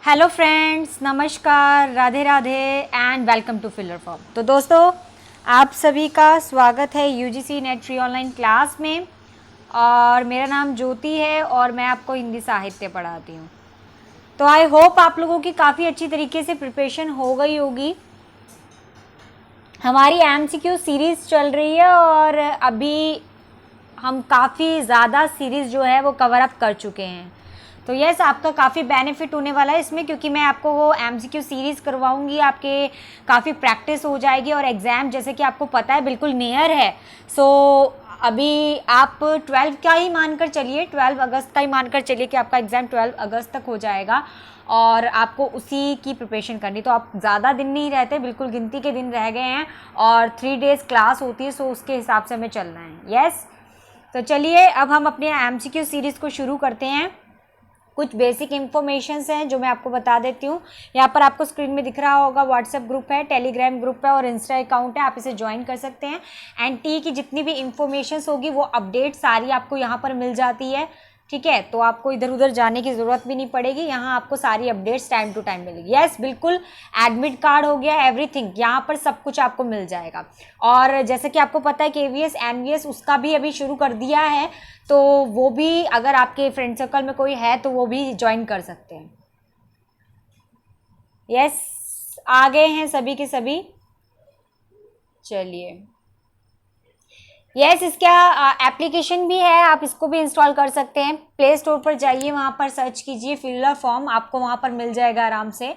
Hello friends, नमस्कार, Radhe Radhe and welcome to filler form. तो दोस्तों, आप सभी का स्वागत है UGC net free online class में। और मेरा नाम ज्योति है और मैं आपको हिंदी साहित्य पढ़ाती हूँ। तो आई होप आप लोगों की काफ़ी अच्छी तरीके से प्रिपरेशन हो गई होगी। हमारी एमसीक्यू सीरीज़ चल रही है और अभी हम काफ़ी ज़्यादा सीरीज़ जो है वो कवर अप कर चुके हैं। तो यस, आपका काफ़ी बेनिफिट होने वाला है इसमें, क्योंकि मैं आपको वो एमसीक्यू सीरीज़ करवाऊंगी, आपके काफ़ी प्रैक्टिस हो जाएगी। और एग्ज़ाम जैसे कि आपको पता है बिल्कुल नियर है। सो अभी आप 12 का ही मानकर चलिए, 12 अगस्त का ही मानकर चलिए कि आपका एग्ज़ाम 12 अगस्त तक हो जाएगा और आपको उसी की प्रिपरेशन करनी। तो आप ज़्यादा दिन नहीं रहते, बिल्कुल गिनती के दिन रह गए हैं और 3 डेज़ क्लास होती है। सो उसके हिसाब से हमें चलना है। यस, तो चलिए अब हम अपने एमसीक्यू सीरीज़ को शुरू करते हैं। कुछ बेसिक इन्फॉर्मेशंस हैं जो मैं आपको बता देती हूँ। यहाँ पर आपको स्क्रीन में दिख रहा होगा, व्हाट्सएप ग्रुप है, टेलीग्राम ग्रुप है और इंस्टा अकाउंट है, आप इसे ज्वाइन कर सकते हैं। एनटी की जितनी भी इन्फॉर्मेशंस होगी वो अपडेट सारी आपको यहाँ पर मिल जाती है। ठीक है, तो आपको इधर उधर जाने की ज़रूरत भी नहीं पड़ेगी, यहाँ आपको सारी अपडेट्स टाइम टू टाइम मिलेगी। यस, बिल्कुल, एडमिट कार्ड हो गया, एवरीथिंग यहाँ पर सब कुछ आपको मिल जाएगा। और जैसे कि आपको पता है केवीएस एनवीएस उसका भी अभी शुरू कर दिया है, तो वो भी अगर आपके फ्रेंड सर्कल में कोई है तो वो भी ज्वाइन कर सकते हैं। यस, आ गए हैं सभी के सभी। चलिए, यस, इसका एप्लीकेशन भी है, आप इसको भी इंस्टॉल कर सकते हैं। प्ले स्टोर पर जाइए, वहाँ पर सर्च कीजिए फिलर फॉर्म, आपको वहाँ पर मिल जाएगा आराम से।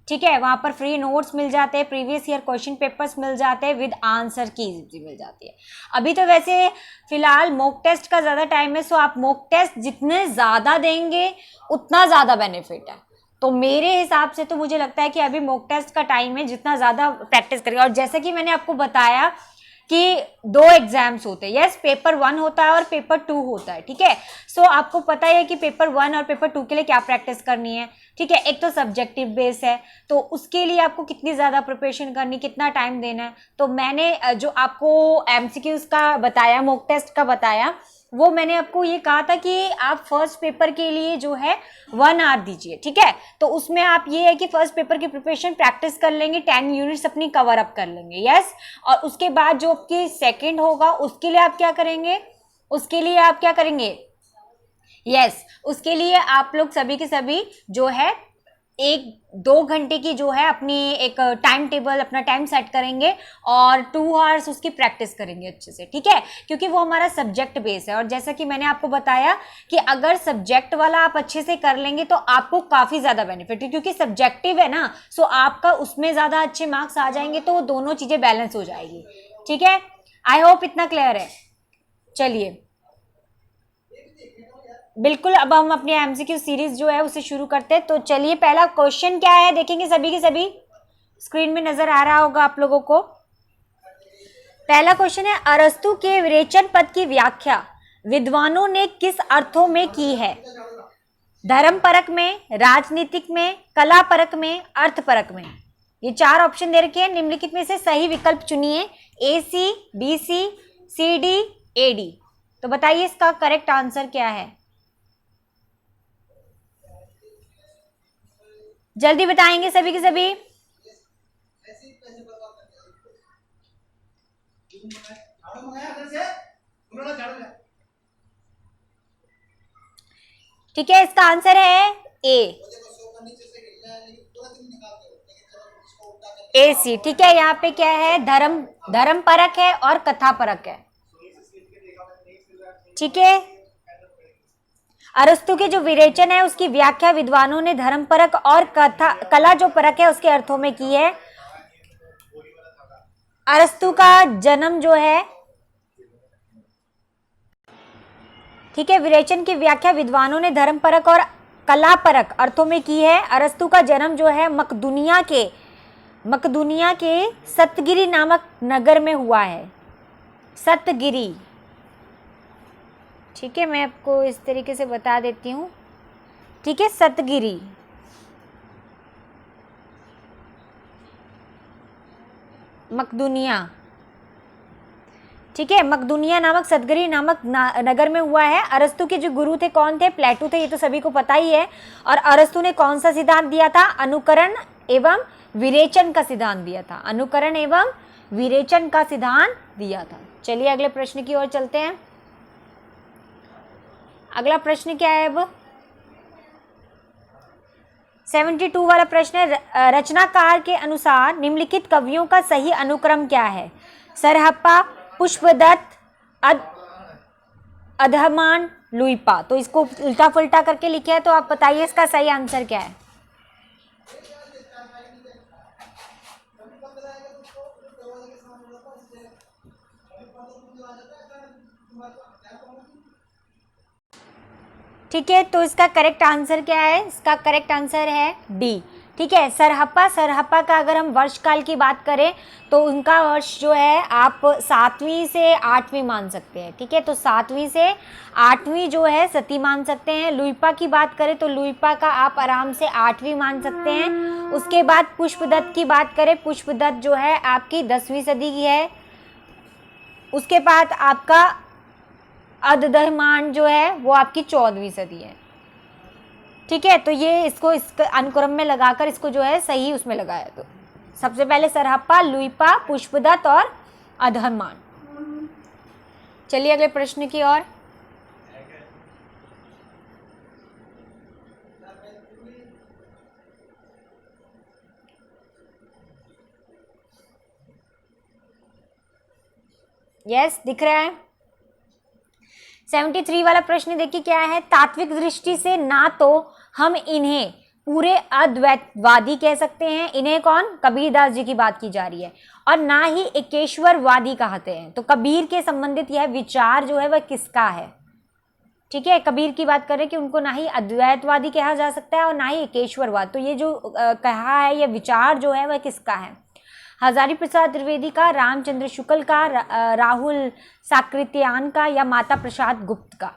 ठीक है, वहाँ पर फ्री नोट्स मिल जाते हैं, प्रीवियस ईयर क्वेश्चन पेपर्स मिल जाते हैं, विद आंसर कीज भी मिल जाती है। अभी तो वैसे फिलहाल मॉक टेस्ट का ज़्यादा टाइम है, सो आप मॉक टेस्ट जितने ज़्यादा देंगे उतना ज़्यादा बेनिफिट है। तो मेरे हिसाब से तो मुझे लगता है कि अभी मॉक टेस्ट का टाइम है, जितना ज़्यादा प्रैक्टिस करेंगे। और जैसे कि मैंने आपको बताया कि 2 एग्जाम्स होते हैं। यस, पेपर 1 होता है और पेपर 2 होता है। ठीक है, सो आपको पता है कि पेपर 1 और पेपर 2 के लिए क्या प्रैक्टिस करनी है। ठीक है, एक तो सब्जेक्टिव बेस है, तो उसके लिए आपको कितनी ज़्यादा प्रिपरेशन करनी, कितना टाइम देना है। तो मैंने जो आपको एमसीक्यूज का बताया, मॉक टेस्ट का बताया, वो मैंने आपको ये कहा था कि आप फर्स्ट पेपर के लिए जो है 1 आवर दीजिए। ठीक है, तो उसमें आप ये है कि फर्स्ट पेपर की प्रिपरेशन प्रैक्टिस कर लेंगे, 10 यूनिट्स अपनी कवर अप कर लेंगे। यस, और उसके बाद जो आपकी सेकंड होगा उसके लिए आप क्या करेंगे, उसके लिए आप क्या करेंगे, यस, उसके लिए आप लोग सभी के सभी जो है 1-2 घंटे की जो है अपनी एक टाइम टेबल, अपना टाइम सेट करेंगे और 2 आवर्स उसकी प्रैक्टिस करेंगे अच्छे से। ठीक है, क्योंकि वो हमारा सब्जेक्ट बेस है। और जैसा कि मैंने आपको बताया कि अगर सब्जेक्ट वाला आप अच्छे से कर लेंगे तो आपको काफ़ी ज़्यादा बेनिफिट है, क्योंकि सब्जेक्टिव है ना, सो आपका उसमें ज़्यादा अच्छे मार्क्स आ जाएंगे, तो दोनों चीज़ें बैलेंस हो जाएगी। ठीक है, आई होप इतना क्लियर है। चलिए, बिल्कुल, अब हम अपनी एमसीक्यू सीरीज जो है उसे शुरू करते हैं। तो चलिए, पहला क्वेश्चन क्या है देखेंगे सभी के सभी। स्क्रीन में नजर आ रहा होगा आप लोगों को। पहला क्वेश्चन है, अरस्तु के विरेचन पद की व्याख्या विद्वानों ने किस अर्थों में की है? धर्म परक में, राजनीतिक में, कला परक में, अर्थ परक में। ये 4 ऑप्शन दे रखे हैं, निम्नलिखित में से सही विकल्प चुनिए। A C, B C, C D, A D. तो बताइए इसका करेक्ट आंसर क्या है, जल्दी बताएंगे सभी के सभी। ठीक है, इसका आंसर है ए सी। ठीक है, यहाँ पे क्या है, धर्म धर्म परक है और कथा परक है। ठीक है, अरस्तु के जो विरेचन है उसकी व्याख्या विद्वानों ने धर्म परक और कथा कला जो परक है उसके अर्थों में की है। अरस्तु का जन्म जो है, ठीक है, विरेचन की व्याख्या विद्वानों ने धर्म परक और कला परक अर्थों में की है। अरस्तु का जन्म जो है मकदूनिया के सतगिरी नामक नगर में हुआ है। सतगिरी। ठीक है, मैं आपको इस तरीके से बता देती हूँ। ठीक है, सतगिरी, मकदूनिया। ठीक है। मकदूनिया नामक सदगरी नामक नगर में हुआ है। अरस्तु के जो गुरु थे कौन थे? प्लेटो थे, ये तो सभी को पता ही है। और अरस्तु ने कौन सा सिद्धांत दिया था? अनुकरण एवं विरेचन का सिद्धांत दिया था। अनुकरण एवं विरेचन का सिद्धांत दिया था। चलिए अगले प्रश्न की ओर चलते हैं। अगला प्रश्न क्या है? अब 72 वाला प्रश्न है, रचनाकार के अनुसार निम्नलिखित कवियों का सही अनुक्रम क्या है? सरहप्पा, पुष्पदत्त, अधमान, लुइपा। तो इसको उल्टा पुल्टा करके लिखा है, तो आप बताइए इसका सही आंसर क्या है? ठीक है, तो इसका करेक्ट आंसर क्या है? इसका करेक्ट आंसर है डी। ठीक है, सरहप्पा का अगर हम वर्ष काल की बात करें तो उनका वर्ष जो है आप 7वीं से 8वीं मान सकते हैं। ठीक है, तो 7वीं से 8वीं जो है सती मान सकते हैं। लुइपा की बात करें तो लुइपा का आप आराम से 8वीं मान सकते हैं। उसके बाद पुष्पदत्त की बात करें, पुष्पदत्त जो है आपकी 10वीं सदी की है। उसके बाद आपका अधमान जो है वो आपकी 14वीं सदी है। ठीक है, तो ये इसको इस अनुक्रम में लगाकर इसको जो है सही उसमें लगाया। तो सबसे पहले सरहप्पा, लुइपा, पुष्पदत्त और अधमान। चलिए अगले प्रश्न की ओर। यस, दिख रहा है। 73 वाला प्रश्न देखिए क्या है। तात्विक दृष्टि से ना तो हम इन्हें पूरे अद्वैतवादी कह सकते हैं, इन्हें कौन? कबीरदास जी की बात की जा रही है, और ना ही एकेश्वरवादी कहते हैं। तो कबीर के संबंधित यह विचार जो है वह किसका है? ठीक है, कबीर की बात करें कि उनको ना ही अद्वैतवादी कहा जा सकता है और ना ही एकेश्वरवाद। तो ये जो कहा है, यह विचार जो है वह किसका है? हजारी प्रसाद द्विवेदी का, रामचंद्र शुक्ल का, राहुल साकृत्यायन का, या माता प्रसाद गुप्त का?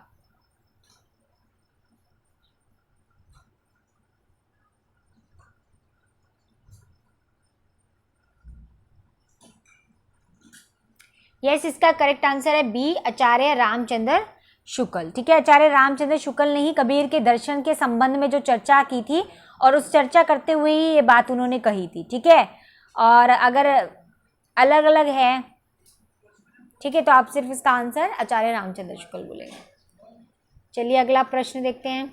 यस, इसका करेक्ट आंसर है बी, आचार्य रामचंद्र शुक्ल। ठीक है, आचार्य रामचंद्र शुक्ल ने ही कबीर के दर्शन के संबंध में जो चर्चा की थी और उस चर्चा करते हुए ही ये बात उन्होंने कही थी। ठीक है, और अगर अलग अलग है, ठीक है, तो आप सिर्फ इसका आंसर आचार्य रामचंद्र शुक्ल बोलेंगे। चलिए अगला प्रश्न देखते हैं।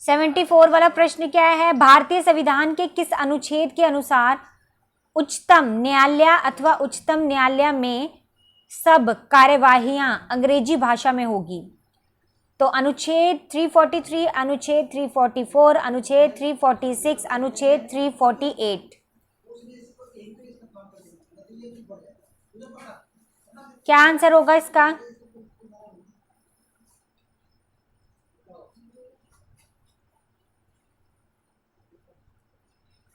74 वाला प्रश्न क्या है? भारतीय संविधान के किस अनुच्छेद के अनुसार उच्चतम न्यायालय अथवा उच्चतम न्यायालय में सब कार्यवाहियां अंग्रेजी भाषा में होगी? तो अनुच्छेद 343, अनुच्छेद 344, अनुच्छेद 346, अनुच्छेद 348। क्या आंसर होगा इसका?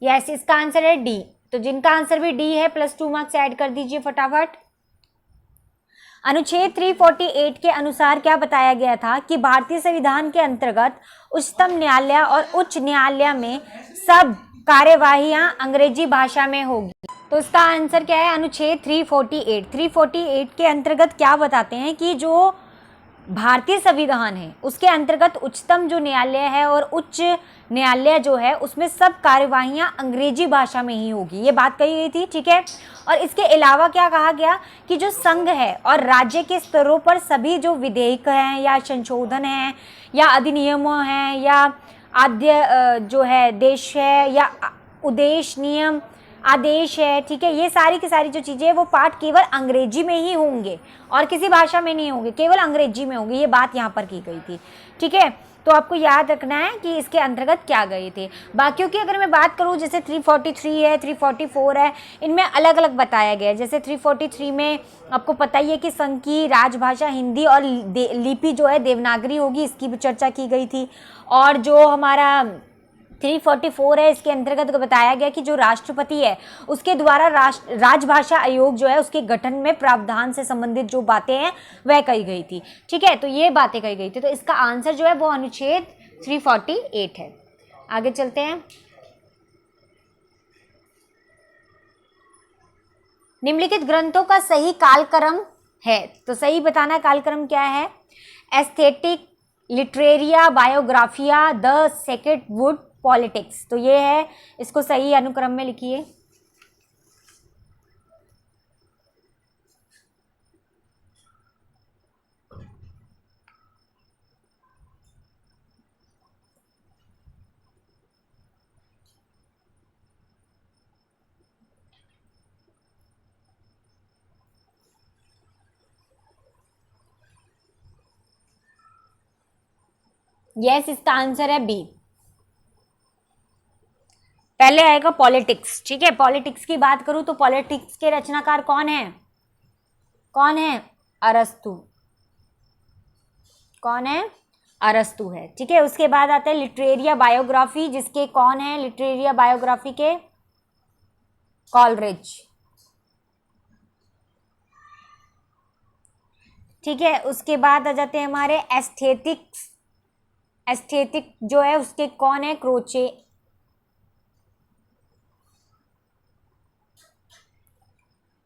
यस, इसका आंसर है डी। तो जिनका आंसर भी डी है +2 मार्क्स ऐड कर दीजिए फटाफट। अनुच्छेद 348 के अनुसार क्या बताया गया था कि भारतीय संविधान के अंतर्गत उच्चतम न्यायालय और उच्च न्यायालय में सब कार्यवाहियां अंग्रेजी भाषा में होगी। तो इसका आंसर क्या है? अनुच्छेद 348। 348 के अंतर्गत क्या बताते हैं कि जो भारतीय संविधान है उसके अंतर्गत उच्चतम जो न्यायालय है और उच्च न्यायालय जो है उसमें सब कार्यवाहियां अंग्रेजी भाषा में ही होगी, ये बात कही गई थी। ठीक है, और इसके अलावा क्या कहा गया कि जो संघ है और राज्य के स्तरों पर सभी जो विधेयक हैं या संशोधन हैं या अधिनियमों हैं या आद्य जो है देश है या उद्देश्य नियम आदेश है, ठीक है, ये सारी की सारी जो चीज़ें वो पाठ केवल अंग्रेजी में ही होंगे और किसी भाषा में नहीं होंगे, केवल अंग्रेजी में होंगे, ये बात यहाँ पर की गई थी। ठीक है, तो आपको याद रखना है कि इसके अंतर्गत क्या गए थे। बाकियों की अगर मैं बात करूँ, जैसे 343 है, 344 है, इनमें अलग अलग बताया गया है। जैसे 343 में आपको पता ही है कि संघ की राजभाषा हिंदी और लिपि जो है देवनागरी होगी, इसकी भी चर्चा की गई थी। और जो हमारा 344 है, इसके अंतर्गत बताया गया कि जो राष्ट्रपति है उसके द्वारा राजभाषा आयोग जो है उसके गठन में प्रावधान से संबंधित जो बातें हैं वह कही गई थी। ठीक है, तो ये बातें कही गई थी। तो इसका आंसर जो है वो अनुच्छेद 348 है। आगे चलते हैं। निम्नलिखित ग्रंथों का सही कालक्रम है, तो सही बताना कालक्रम क्या है। Aesthetic, Literaria, Biographia, the second would, politics. तो ये है, इसको सही अनुक्रम में लिखिए। यस, इसका आंसर है बी। पहले आएगा पॉलिटिक्स। ठीक है, पॉलिटिक्स की बात करूं तो पॉलिटिक्स के रचनाकार कौन है? कौन है? अरस्तु। कौन है? अरस्तु है। ठीक है, उसके बाद आता है लिटरेरिया बायोग्राफी, जिसके कौन है लिटरेरिया बायोग्राफी के? कॉलरिज। ठीक है, उसके बाद आ जाते हैं हमारे एस्थेटिक्स। एस्थेटिक जो है उसके कौन है? क्रोचे।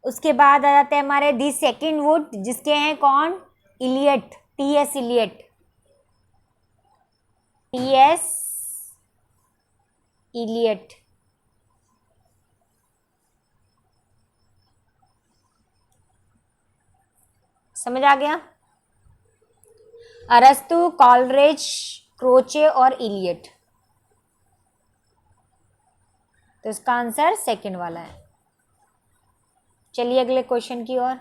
उसके बाद आ जाते हैं हमारे दी सेकेंड वुड, जिसके हैं कौन? Eliot, TS Eliot. TS Eliot. समझ आ गया? अरस्तु, कॉलरिज, क्रोचे और इलियट। तो इसका आंसर सेकंड वाला है। चलिए अगले क्वेश्चन की ओर।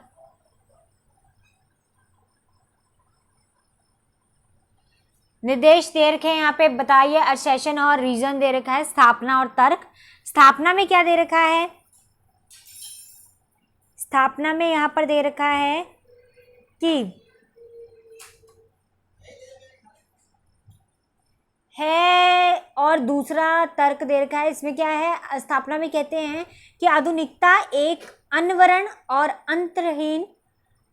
निर्देश दे रखे हैं यहाँ पे, बताइए। असर्शन और रीजन दे रखा है, स्थापना और तर्क। स्थापना में क्या दे रखा है? स्थापना में यहाँ पर दे रखा है कि है, और दूसरा तर्क दे रखा है। इसमें क्या है? स्थापना में कहते हैं कि आधुनिकता एक अनवरण और अंतरहीन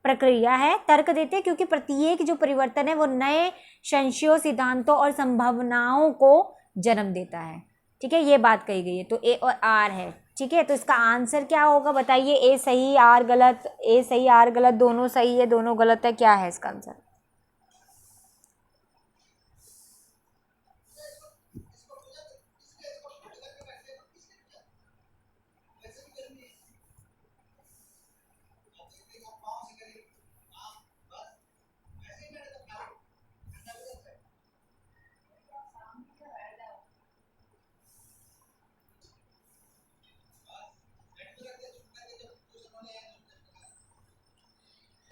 प्रक्रिया है। तर्क देते हैं क्योंकि प्रत्येक जो परिवर्तन है वो नए संशयों, सिद्धांतों और संभावनाओं को जन्म देता है। ठीक है, ये बात कही गई है। तो ए और आर है। ठीक है, तो इसका आंसर क्या होगा बताइए। ए सही, आर गलत। ए सही, आर गलत, दोनों सही है, दोनों गलत है, क्या है इसका आंसर?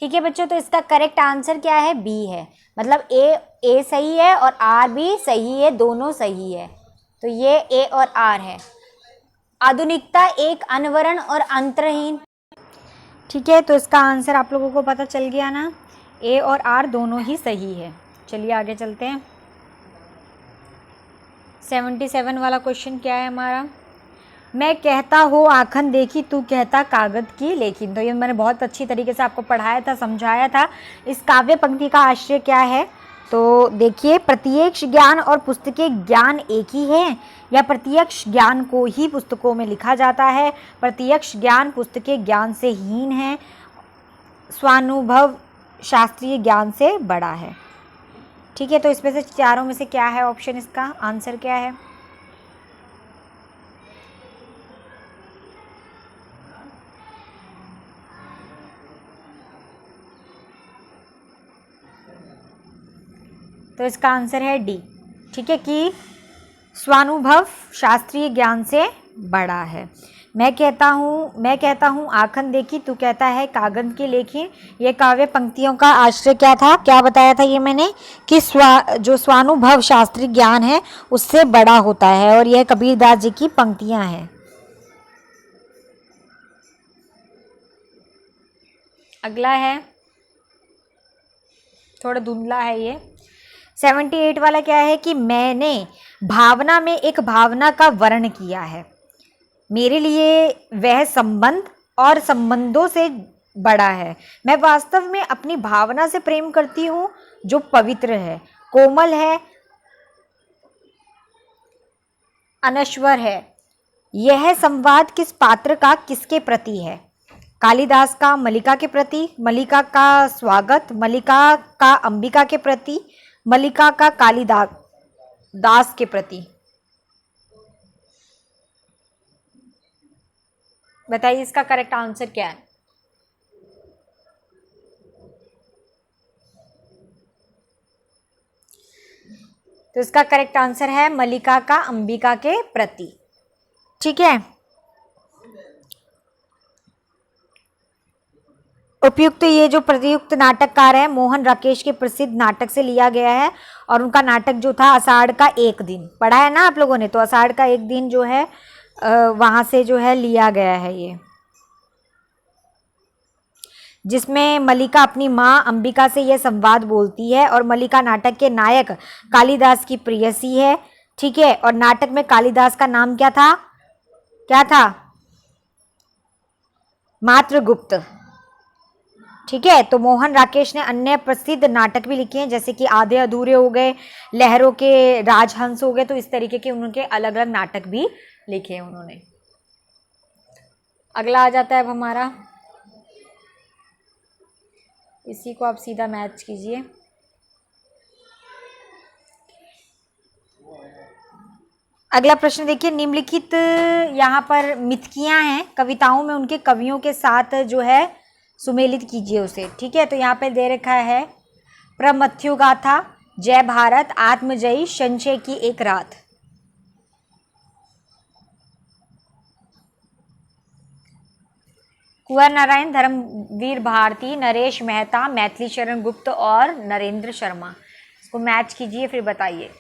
ठीक है बच्चों, तो इसका करेक्ट आंसर क्या है? बी है। मतलब ए सही है और आर भी सही है, दोनों सही है। तो ये ए और आर है। आधुनिकता एक अनवरण और अंतरहीन। ठीक है, तो इसका आंसर आप लोगों को पता चल गया ना। ए और आर दोनों ही सही है। चलिए आगे चलते हैं। 77 वाला क्वेश्चन क्या है हमारा? मैं कहता हो आखन देखी, तू कहता कागज की लेखिन। तो ये मैंने बहुत अच्छी तरीके से आपको पढ़ाया था, समझाया था। इस काव्य पंक्ति का आशय क्या है? तो देखिए, प्रत्यक्ष ज्ञान और पुस्तकीय ज्ञान एक ही है, या प्रत्यक्ष ज्ञान को ही पुस्तकों में लिखा जाता है? प्रत्यक्ष ज्ञान पुस्तकीय ज्ञान से हीन है, स्वानुभव शास्त्रीय ज्ञान से बड़ा है। ठीक है, तो इसमें से चारों में से क्या है ऑप्शन? इसका आंसर क्या है? तो इसका आंसर है डी। ठीक है, कि स्वानुभव शास्त्रीय ज्ञान से बड़ा है। मैं कहता हूँ आखन देखी, तू कहता है कागज की लेखी। ये काव्य पंक्तियों का आश्रय क्या था? क्या बताया था ये मैंने? कि जो स्वानुभव शास्त्रीय ज्ञान है उससे बड़ा होता है, और यह कबीरदास जी की पंक्तियां हैं। अगला है, थोड़ा धुंधला है ये। 78 वाला क्या है? कि मैंने भावना में एक भावना का वर्ण किया है, मेरे लिए वह संबंध और संबंधों से बड़ा है। मैं वास्तव में अपनी भावना से प्रेम करती हूँ जो पवित्र है, कोमल है, अनश्वर है। यह संवाद किस पात्र का किसके प्रति है? कालिदास का मल्लिका के प्रति, मल्लिका का स्वागत, मल्लिका का अंबिका के प्रति, मल्लिका का कालिदास दास के प्रति। बताइए इसका करेक्ट आंसर क्या है। तो इसका करेक्ट आंसर है मल्लिका का अंबिका के प्रति। ठीक है, उपयुक्त ये जो प्रयुक्त नाटककार है मोहन राकेश के प्रसिद्ध नाटक से लिया गया है और उनका नाटक जो था आषाढ़ का एक दिन, पढ़ा है ना आप लोगों ने, तो आषाढ़ का एक दिन जो है वहां से जो है लिया गया है ये, जिसमें मल्लिका अपनी माँ अंबिका से यह संवाद बोलती है और मल्लिका नाटक के नायक कालिदास की प्रेयसी है। ठीक है, और नाटक में कालिदास का नाम क्या था, क्या था, मात्रगुप्त। ठीक है, तो मोहन राकेश ने अन्य प्रसिद्ध नाटक भी लिखे हैं जैसे कि आधे अधूरे हो गए, लहरों के राजहंस हो गए, तो इस तरीके के उनके अलग अलग नाटक भी लिखे हैं उन्होंने। अगला आ जाता है अब हमारा, इसी को आप सीधा मैच कीजिए। अगला प्रश्न देखिए, निम्नलिखित यहाँ पर मिथकियां हैं, कविताओं में उनके कवियों के साथ जो है सुमेलित कीजिए उसे। ठीक है, तो यहाँ पे दे रखा है प्रमथ्यु गाथा, जय भारत, आत्मजयी, संशय की एक रात। कुंवर नारायण, धर्मवीर भारती, नरेश मेहता, मैथिली शरण गुप्त और नरेंद्र शर्मा। इसको मैच कीजिए फिर बताइए।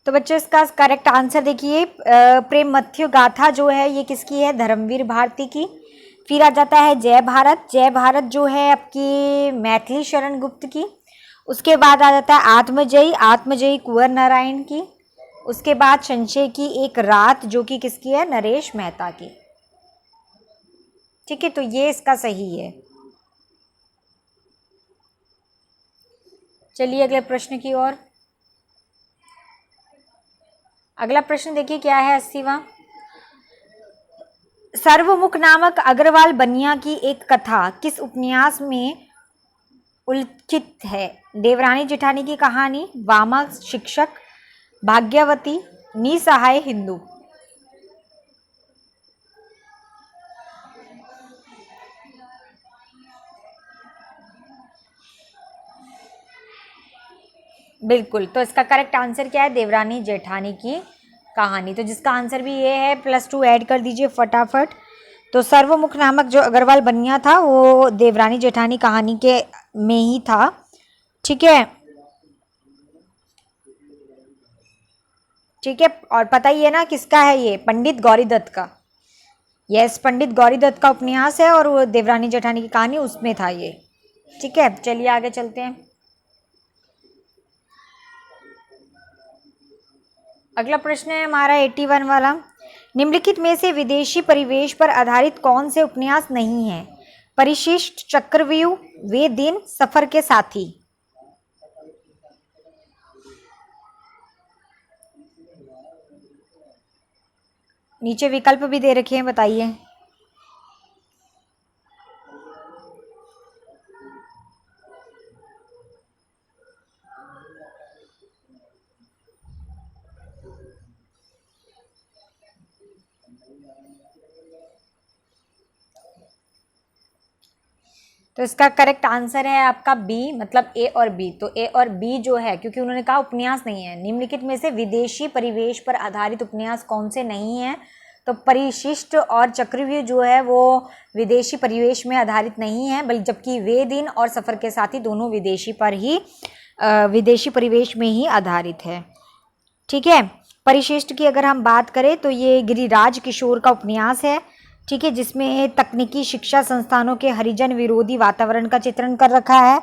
तो बच्चों इसका करेक्ट आंसर देखिए, प्रेम मथ्यु गाथा जो है ये किसकी है, धर्मवीर भारती की। फिर आ जाता है जय भारत, जय भारत जो है आपकी मैथिली शरण गुप्त की। उसके बाद आ जाता है आत्मजयी, आत्मजयी कुंवर नारायण की। उसके बाद संशय की एक रात जो कि किसकी है, नरेश मेहता की। ठीक है, तो ये इसका सही है। चलिए अगले प्रश्न की ओर। अगला प्रश्न देखिए क्या है, 80वां। सर्वमुख नामक अग्रवाल बनिया की एक कथा किस उपन्यास में उल्लिखित है, देवरानी जेठानी की कहानी, वामा शिक्षक, भाग्यवती, निसहाय, हिंदू। बिल्कुल, तो इसका करेक्ट आंसर क्या है, देवरानी जेठानी की कहानी। तो जिसका आंसर भी ये है +2 ऐड कर दीजिए फटाफट। तो सर्वमुख नामक जो अग्रवाल बनिया था वो देवरानी जेठानी कहानी के में ही था। ठीक है, ठीक है, और पता ही है ना किसका है ये, पंडित गौरीदत्त का। यस, पंडित गौरीदत्त का उपन्यास है और वो देवरानी जेठानी की कहानी उसमें था ये। ठीक है, चलिए आगे चलते हैं। अगला प्रश्न है हमारा 81 वाला। निम्नलिखित में से विदेशी परिवेश पर आधारित कौन से उपन्यास नहीं है, परिशिष्ट, चक्रव्यूह, वे दिन, सफर के साथी। नीचे विकल्प भी दे रखे हैं, बताइए। तो इसका करेक्ट आंसर है आपका बी, मतलब ए और बी। तो ए और बी जो है, क्योंकि उन्होंने कहा उपन्यास नहीं है, निम्नलिखित में से विदेशी परिवेश पर आधारित उपन्यास कौन से नहीं है, तो परिशिष्ट और चक्रव्यूह जो है वो विदेशी परिवेश में आधारित नहीं है, बल्कि जबकि वे दिन और सफ़र के साथी दोनों विदेशी पर ही विदेशी परिवेश में ही आधारित है। ठीक है, परिशिष्ट की अगर हम बात करें तो ये गिरिराज किशोर का उपन्यास है। ठीक है, जिसमें तकनीकी शिक्षा संस्थानों के हरिजन विरोधी वातावरण का चित्रण कर रखा है,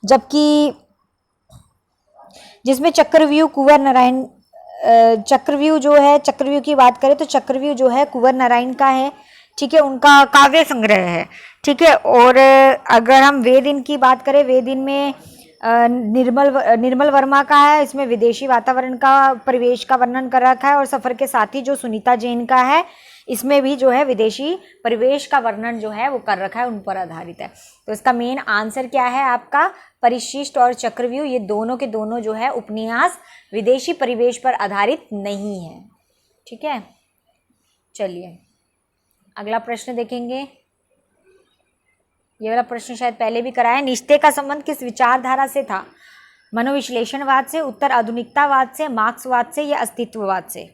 जबकि जिसमें चक्रव्यूह कुंवर नारायण चक्रव्यूह जो है, चक्रव्यूह की बात करें तो चक्रव्यूह जो है कुंवर नारायण का है, ठीक है, उनका काव्य संग्रह है, ठीक है। और अगर हम वेद की बात करें, वेद में निर्मल वर्मा का है, इसमें विदेशी वातावरण का परिवेश का वर्णन कर रखा है। और सफर के साथी जो सुनीता जैन का है, इसमें भी जो है विदेशी परिवेश का वर्णन जो है वो कर रखा है, उन पर आधारित है। तो इसका मेन आंसर क्या है आपका, परिशिष्ट और चक्रव्यूह, ये दोनों के दोनों जो है उपन्यास विदेशी परिवेश पर आधारित नहीं है, ठीक है। चलिए अगला प्रश्न देखेंगे। ये वाला प्रश्न शायद पहले भी कराया। निश्चय का संबंध किस विचारधारा से था, मनोविश्लेषणवाद से, उत्तर आधुनिकतावाद से, मार्क्सवाद से या अस्तित्ववाद से?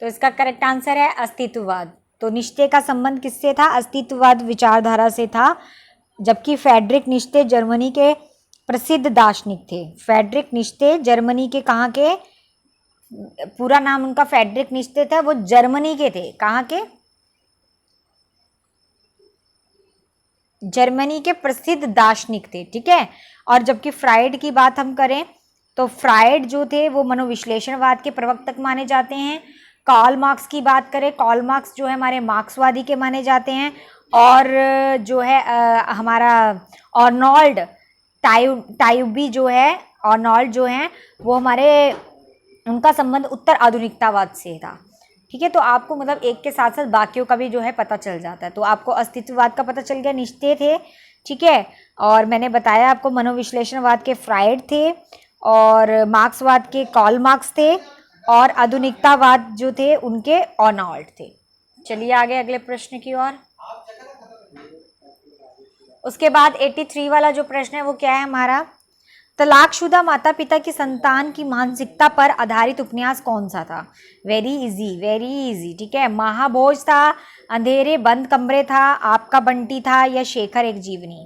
तो इसका करेक्ट आंसर है अस्तित्ववाद। तो निश्चय का संबंध किससे था, अस्तित्ववाद विचारधारा से था, जबकि फ्रेडरिक नीत्शे जर्मनी के प्रसिद्ध दार्शनिक थे। फ्रेडरिक नीत्शे जर्मनी के, कहाँ के, पूरा नाम उनका फ्रेडरिक नीत्शे था, वो जर्मनी के थे। कहाँ के, जर्मनी के प्रसिद्ध दार्शनिक थे, ठीक है। और जबकि फ्राइड की बात हम करें तो फ्राइड जो थे वो मनोविश्लेषणवाद के प्रवर्तक माने जाते हैं। कार्ल मार्क्स की बात करें, कार्ल मार्क्स जो है हमारे मार्क्सवादी के माने जाते हैं। और जो है हमारा अर्नोल्ड टायुबी जो है, अर्नोल्ड जो है वो हमारे, उनका संबंध उत्तर आधुनिकतावाद से था, ठीक है। तो आपको मतलब एक के साथ साथ बाकियों का भी जो है पता चल जाता है। तो आपको अस्तित्ववाद का पता चल गया, निश्चय थे, ठीक है। और मैंने बताया आपको मनोविश्लेषणवाद के फ्राइड थे, और मार्क्सवाद के कार्ल मार्क्स थे, और आधुनिकतावाद जो थे उनके अर्नोल्ड थे। चलिए आगे अगले प्रश्न की ओर। उसके बाद 83 वाला जो प्रश्न है वो क्या है हमारा, तलाकशुदा माता पिता की संतान की मानसिकता पर आधारित उपन्यास कौन सा था? वेरी इजी, ठीक है। महाभोज था, अंधेरे बंद कमरे था, आपका बंटी था, या शेखर एक जीवनी?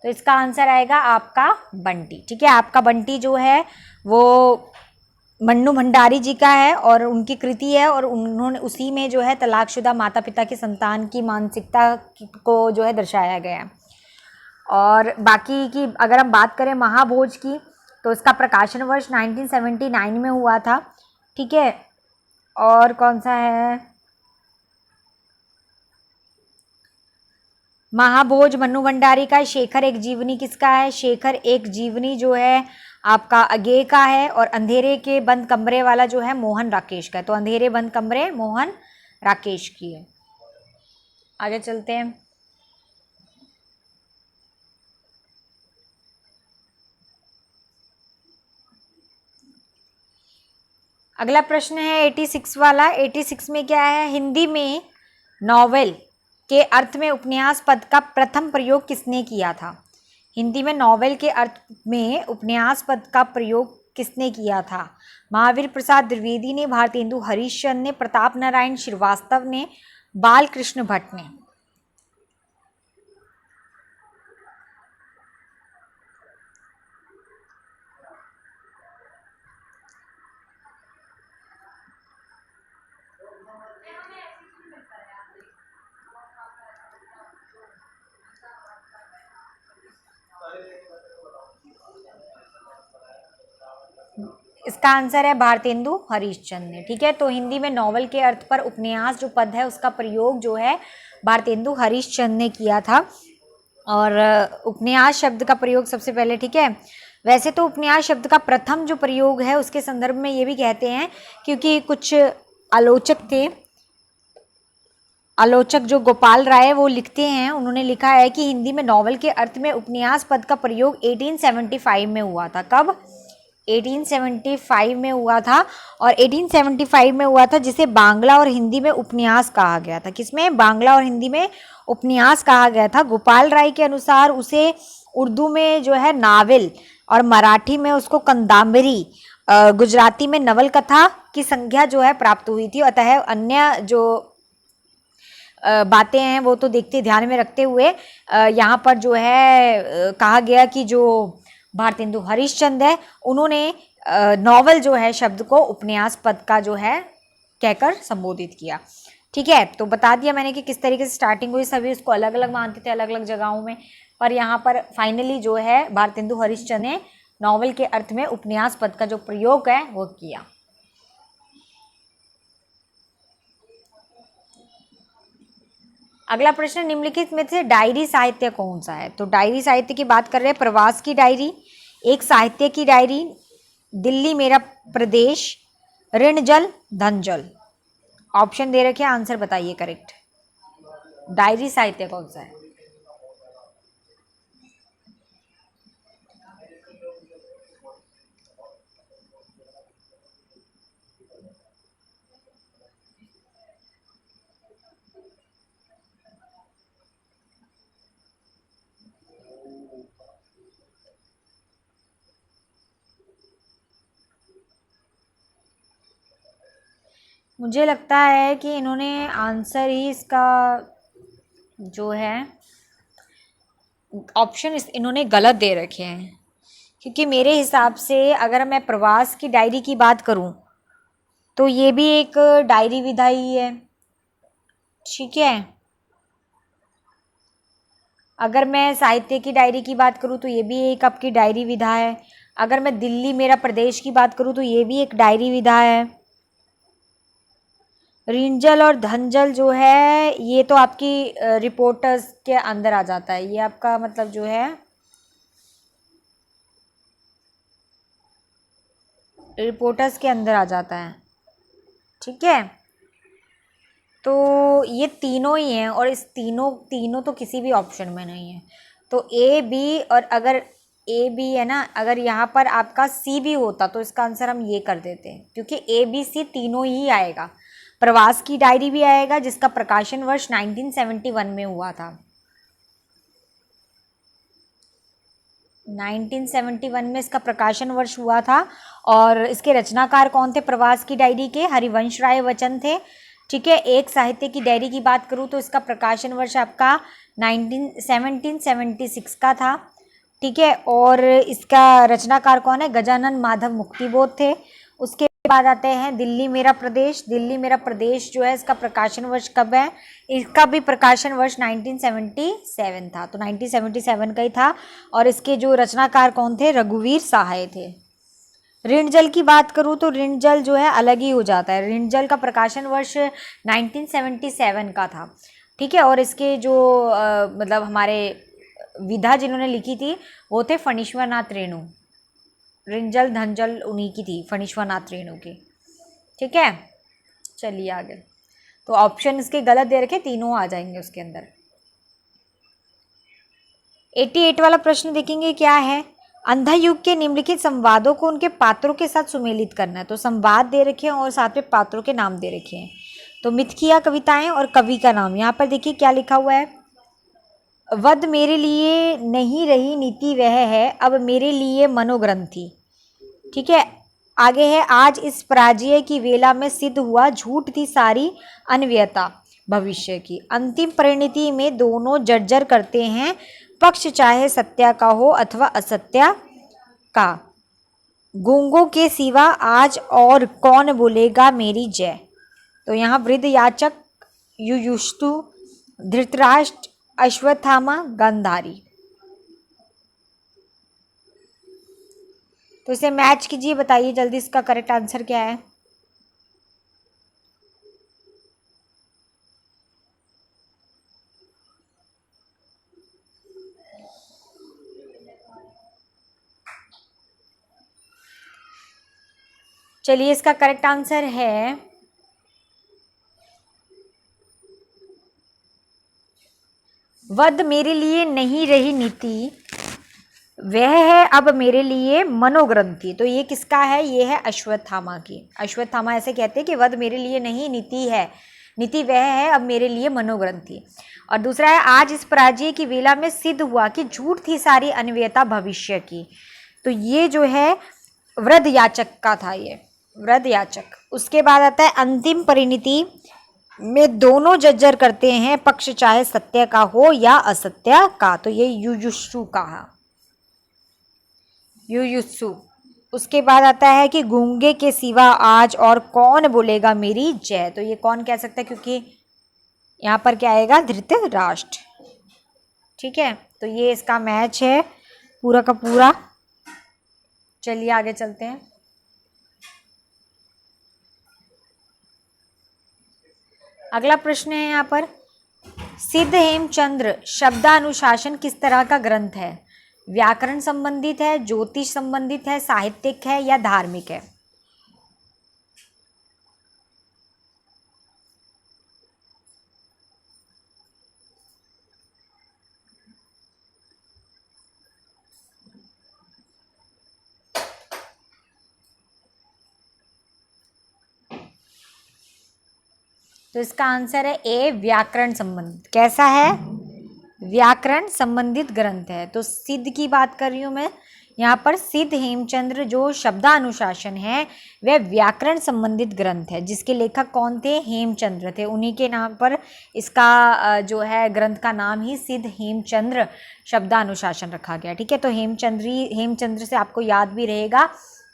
तो इसका आंसर आएगा आपका बंटी, ठीक है। आपका बंटी जो है वो मन्नू भंडारी जी का है और उनकी कृति है, और उन्होंने उसी में जो है तलाकशुदा माता पिता की संतान की मानसिकता को जो है दर्शाया गया है। और बाकी की अगर हम बात करें महाभोज की, तो इसका प्रकाशन वर्ष 1979 में हुआ था, ठीक है। और कौन सा है, महाभोज मन्नू भंडारी का है। शेखर एक जीवनी किसका है? शेखर एक जीवनी जो है आपका अगे का है, और अंधेरे के बंद कमरे वाला जो है मोहन राकेश का है। तो अंधेरे बंद कमरे मोहन राकेश की है। आगे चलते हैं। अगला प्रश्न है 86 वाला। 86 में क्या है, हिंदी में नॉवेल के अर्थ में उपन्यास पद का प्रथम प्रयोग किसने किया था? हिंदी में नॉवेल के अर्थ में उपन्यास पद का प्रयोग किसने किया था? महावीर प्रसाद द्विवेदी ने, भारतेंदु हरिश्चंद्र ने, प्रताप नारायण श्रीवास्तव ने, बालकृष्ण भट्ट ने? इसका आंसर है भारतेंदु हरिश्चंद्र ने, ठीक है। तो हिंदी में नॉवल के अर्थ पर उपन्यास जो पद है उसका प्रयोग जो है भारतेंदु हरिश्चंद्र ने किया था। और उपन्यास शब्द का प्रयोग सबसे पहले, ठीक है। वैसे तो उपन्यास शब्द का प्रथम जो प्रयोग है उसके संदर्भ में ये भी कहते हैं, क्योंकि कुछ आलोचक थे, आलोचक जो गोपाल राय वो लिखते हैं, उन्होंने लिखा है कि हिंदी में नॉवल के अर्थ में उपन्यास पद का प्रयोग 1875 में हुआ था। कब? 1875 में हुआ था। और 1875 में हुआ था, जिसे बांग्ला और हिंदी में उपन्यास कहा गया था। किसमें? बांग्ला और हिंदी में उपन्यास कहा गया था। गोपाल राय के अनुसार उसे उर्दू में जो है नावल और मराठी में उसको कंदामरी, गुजराती में नवल कथा की संज्ञा जो है प्राप्त हुई थी। अतः अन्य जो बातें हैं वो तो देखते ध्यान में रखते हुए यहाँ पर जो है कहा गया कि जो भारतेंदु हरिश्चंद्र है उन्होंने नॉवल जो है शब्द को उपन्यास पद का जो है कहकर संबोधित किया। ठीक है, तो बता दिया मैंने कि किस तरीके से स्टार्टिंग हुई। सभी उसको अलग अलग मानते थे अलग अलग जगहों में, पर यहाँ पर फाइनली जो है भारतेंदु हरिश्चंद्र ने नॉवल के अर्थ में उपन्यास पद का जो प्रयोग है वो किया। अगला प्रश्न, निम्नलिखित में से डायरी साहित्य कौन सा है? तो डायरी साहित्य की बात कर रहे हैं, प्रवास की डायरी, एक साहित्य की डायरी, दिल्ली मेरा प्रदेश, ऋण जल, धन जल। ऑप्शन दे रखे हैं, आंसर बताइए करेक्ट। डायरी साहित्य कौन सा है? मुझे लगता है कि इन्होंने आंसर ही इसका जो है ऑप्शन इन्होंने गलत दे रखे हैं, क्योंकि मेरे हिसाब से अगर मैं प्रवास की डायरी की बात करूं तो ये भी एक डायरी विधा ही है। ठीक है, अगर मैं साहित्य की डायरी की बात करूं तो ये भी एक आपकी डायरी विधा है। अगर मैं दिल्ली मेरा प्रदेश की बात करूं तो ये भी एक डायरी विधा है। ऋणजल और धनजल जो है ये तो आपकी रिपोर्टर्स के अंदर आ जाता है, ये आपका मतलब जो है रिपोर्टर्स के अंदर आ जाता है। ठीक है, तो ये तीनों ही हैं और इस तीनों तो किसी भी ऑप्शन में नहीं है। तो ए बी, और अगर ए बी है ना, अगर यहाँ पर आपका सी भी होता तो इसका आंसर हम ये कर देते हैं, क्योंकि ए बी सी तीनों ही आएगा। प्रवास की डायरी भी आएगा जिसका प्रकाशन वर्ष 1971 में हुआ था। 1971 में इसका प्रकाशन वर्ष हुआ था। और इसके रचनाकार कौन थे प्रवास की डायरी के? हरिवंश राय बच्चन थे। ठीक है, एक साहित्य की डायरी की बात करूँ तो इसका प्रकाशन वर्ष आपका 1776 का था। ठीक है, और इसका रचनाकार कौन है? गजानन माधव मुक्तिबोध थे। उसके बाद आते हैं दिल्ली मेरा प्रदेश। दिल्ली मेरा प्रदेश जो है इसका प्रकाशन वर्ष कब है? इसका भी प्रकाशन वर्ष 1977 था, तो 1977 का ही था। और इसके जो रचनाकार कौन थे? रघुवीर सहाय थे। ऋण जल की बात करूँ तो ऋण जल जो है अलग ही हो जाता है। ऋण जल का प्रकाशन वर्ष 1977 का था। ठीक है, और इसके जो मतलब हमारे विधा जिन्होंने लिखी थी वो थे फणीश्वरनाथ रेणु। ऋणजल धनजल उन्हीं की थी, फणीश्वरनाथ रेणु की। ठीक है, चलिए आगे। तो ऑप्शन इसके गलत दे रखे, तीनों आ जाएंगे उसके अंदर। 88 वाला प्रश्न देखेंगे क्या है? अंधा युग के निम्नलिखित संवादों को उनके पात्रों के साथ सुमेलित करना है। तो संवाद दे रखे हैं और साथ में पात्रों के नाम दे रखे हैं। तो मिथकिया कविताएं और कवि का नाम। यहाँ पर देखिए क्या लिखा हुआ है। वध मेरे लिए नहीं रही नीति वह है, अब मेरे लिए मनोग्रंथि। ठीक है, आगे है, आज इस पराजय की वेला में सिद्ध हुआ झूठ थी सारी अन्वयता भविष्य की। अंतिम परिणति में दोनों जर्जर करते हैं, पक्ष चाहे सत्या का हो अथवा असत्या का। गूंगों के सिवा आज और कौन बोलेगा मेरी जय। तो यहाँ वृद्ध याचक, युयुष्टु, धृतराष्ट्र, अश्वत्थामा, गांधारी। तो इसे मैच कीजिए, बताइए जल्दी इसका करेक्ट आंसर क्या है। चलिए इसका करेक्ट आंसर है वध मेरे लिए नहीं रही नीति वह है, अब मेरे लिए मनोग्रंथि। तो ये किसका है? ये है अश्वत्थामा की। अश्वत्थामा ऐसे कहते हैं कि वध मेरे लिए नहीं नीति है, नीति वह है, अब मेरे लिए मनोग्रंथि। और दूसरा है आज इस पराजय की वेला में सिद्ध हुआ कि झूठ थी सारी अन्वयता भविष्य की। तो ये जो है वृद्धयाचक का था, ये वृद्धयाचक। उसके बाद आता है अंतिम परिणति में दोनों जज्जर करते हैं पक्ष, चाहे सत्य का हो या असत्य का। तो ये युयुत्सु कहा, युयुत्सु। उसके बाद आता है कि गूंगे के सिवा आज और कौन बोलेगा मेरी जय। तो ये कौन कह सकता है, क्योंकि यहाँ पर क्या आएगा, धृतराष्ट्र। ठीक है, तो ये इसका मैच है पूरा का पूरा। चलिए आगे चलते हैं। अगला प्रश्न है यहाँ पर, सिद्ध हेमचंद्र शब्दानुशासन किस तरह का ग्रंथ है? व्याकरण संबंधित है, ज्योतिष संबंधित है, साहित्यिक है या धार्मिक है? तो इसका आंसर है ए, व्याकरण संबंधित। कैसा है? व्याकरण संबंधित ग्रंथ है। तो सिद्ध की बात कर रही हूं मैं यहाँ पर। सिद्ध हेमचंद्र जो शब्दानुशासन है वह व्याकरण संबंधित ग्रंथ है, जिसके लेखक कौन थे? हेमचंद्र थे। उन्हीं के नाम पर इसका जो है ग्रंथ का नाम ही सिद्ध हेमचंद्र शब्दानुशासन रखा गया। ठीक है, तो हेमचंद्र से आपको याद भी रहेगा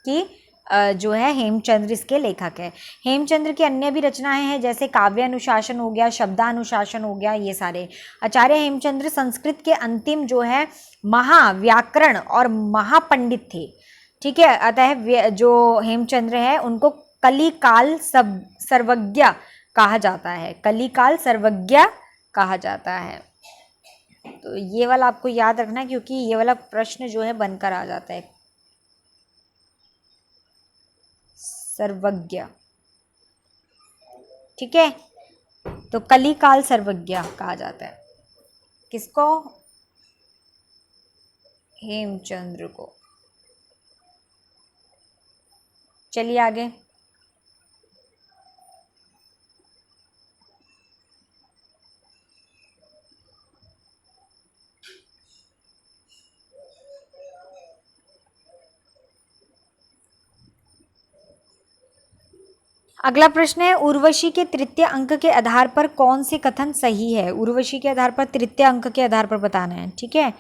कि जो है हेमचंद्र इसके लेखक है। हेमचंद्र की अन्य भी रचनाएं हैं, जैसे काव्य अनुशासन हो गया, शब्दानुशासन हो गया, ये सारे। आचार्य हेमचंद्र संस्कृत के अंतिम जो है महाव्याकरण और महापंडित थे। ठीक है, अतः जो हेमचंद्र है उनको कलिकाल सर्वज्ञ कहा जाता है, कलिकाल सर्वज्ञ कहा जाता है। तो ये वाला आपको याद रखना है, क्योंकि ये वाला प्रश्न जो है बनकर आ जाता है, सर्वज्ञ। ठीक है, तो कलिकाल सर्वज्ञ कहा जाता है किसको? हेमचंद्र को। चलिए आगे। अगला प्रश्न है, उर्वशी के तृतीय अंक के आधार पर कौन से कथन सही है? उर्वशी के आधार पर, तृतीय अंक के आधार पर बताना है। ठीक है,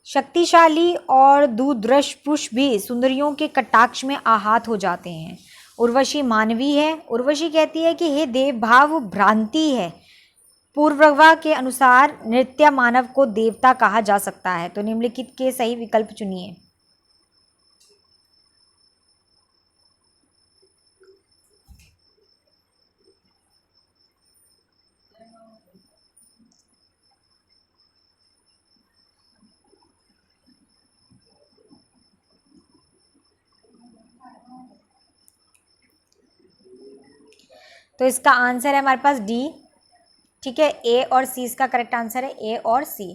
शक्तिशाली और दुर्दृश पुरुष भी सुंदरियों के कटाक्ष में आहत हो जाते हैं। उर्वशी मानवी है। उर्वशी कहती है कि हे देव, भाव भ्रांति है। पूर्ववा के अनुसार नृत्य मानव को देवता कहा जा सकता है। तो निम्नलिखित के सही विकल्प चुनिए। तो इसका आंसर है हमारे पास डी। ठीक है, ए और सी इसका करेक्ट आंसर है, ए और सी,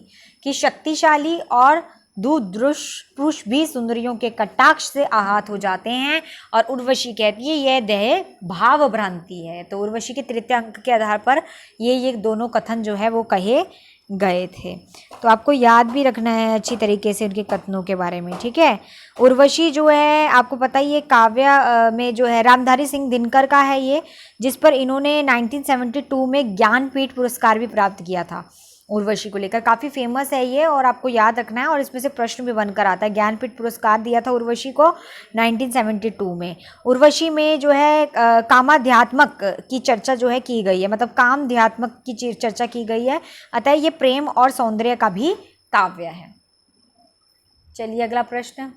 कि शक्तिशाली और दुर्दृश पुरुष भी सुंदरियों के कटाक्ष से आहत हो जाते हैं। और उर्वशी कहती है यह देह भाव भ्रांति है। तो उर्वशी के तृतीय अंक के आधार पर ये दोनों कथन जो है वो कहे गए थे। तो आपको याद भी रखना है अच्छी तरीके से उनके कथनों के बारे में। ठीक है, उर्वशी जो है आपको पता ही है काव्य में जो है रामधारी सिंह दिनकर का है ये, जिस पर इन्होंने 1972 में ज्ञानपीठ पुरस्कार भी प्राप्त किया था। उर्वशी को लेकर काफ़ी फेमस है ये, और आपको याद रखना है, और इसमें से प्रश्न भी बनकर आता है। ज्ञानपीठ पुरस्कार दिया था उर्वशी को 1972 में। उर्वशी में जो है कामाध्यात्मक की चर्चा जो है की गई है, मतलब कामध्यात्मक की चर्चा की गई है, अतः ये प्रेम और सौंदर्य का भी काव्य है। चलिए अगला प्रश्न।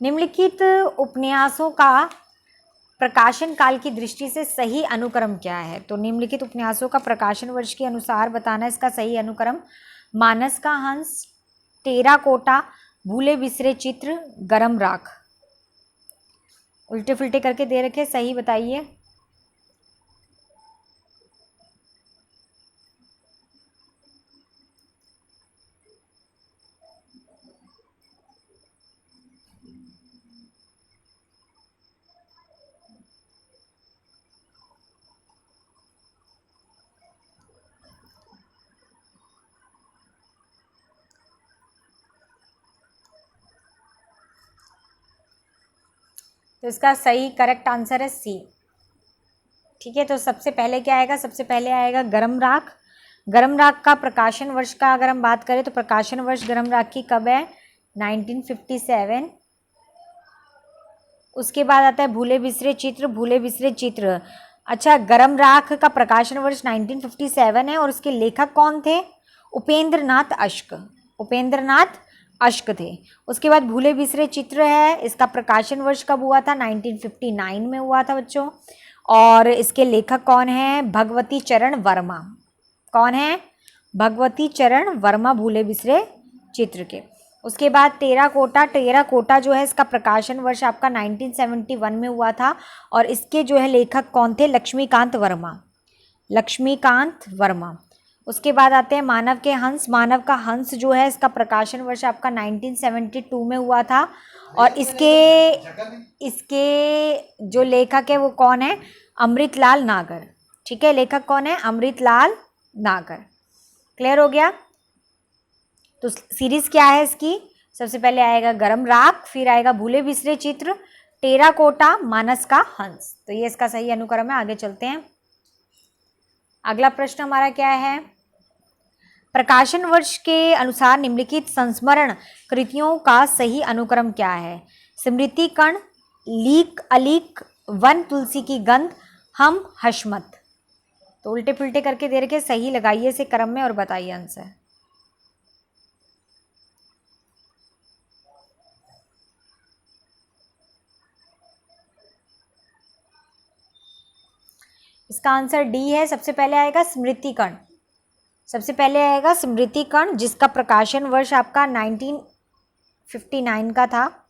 निम्नलिखित उपन्यासों का प्रकाशन काल की दृष्टि से सही अनुक्रम क्या है? तो निम्नलिखित उपन्यासों का प्रकाशन वर्ष के अनुसार बताना इसका सही अनुक्रम। मानस का हंस, टेराकोटा, भूले बिसरे चित्र, गरम राख। उल्टे फुल्टे करके दे रखे, सही बताइए। तो इसका सही करेक्ट आंसर है सी। ठीक है, तो सबसे पहले क्या आएगा, सबसे पहले आएगा गरम राख। गरम राख का प्रकाशन वर्ष का अगर हम बात करें तो प्रकाशन वर्ष गरम राख की कब है, 1957। उसके बाद आता है भूले बिसरे चित्र। भूले बिसरे चित्र, अच्छा, गरम राख का प्रकाशन वर्ष 1957 है और उसके लेखक कौन थे, उपेंद्र नाथ अश्क। उपेंद्र नाथ अश्क थे। उसके बाद भूले बिसरे चित्र है, इसका प्रकाशन वर्ष कब हुआ था, 1959 में हुआ था बच्चों। और इसके लेखक कौन है, भगवती चरण वर्मा। कौन है, भगवती चरण वर्मा, भूले बिसरे चित्र के। उसके बाद टेराकोटा। टेराकोटा जो है इसका प्रकाशन वर्ष आपका 1971 में हुआ था और इसके जो है लेखक कौन थे, लक्ष्मीकांत वर्मा। लक्ष्मीकांत वर्मा। उसके बाद आते हैं मानव के हंस। मानव का हंस जो है इसका प्रकाशन वर्ष आपका 1972 में हुआ था और इसके जो लेखक है वो कौन है, अमृतलाल नागर। ठीक है, लेखक कौन है, अमृतलाल नागर। क्लियर हो गया। तो सीरीज क्या है इसकी, सबसे पहले आएगा गरम राख, फिर आएगा भूले बिसरे चित्र, टेराकोटा, मानस का हंस। तो ये इसका सही अनुक्रम है। आगे चलते हैं। अगला प्रश्न हमारा क्या है, प्रकाशन वर्ष के अनुसार निम्नलिखित संस्मरण कृतियों का सही अनुक्रम क्या है। स्मृति कण, लीक अलीक, वन तुलसी की गंध, हम हशमत। तो उल्टे पुल्टे करके दे रखे, सही लगाइए इसे क्रम में और बताइए आंसर। इसका आंसर डी है। सबसे पहले आएगा स्मृति कण। सबसे पहले आएगा स्मृति कण जिसका प्रकाशन वर्ष आपका 1959 का था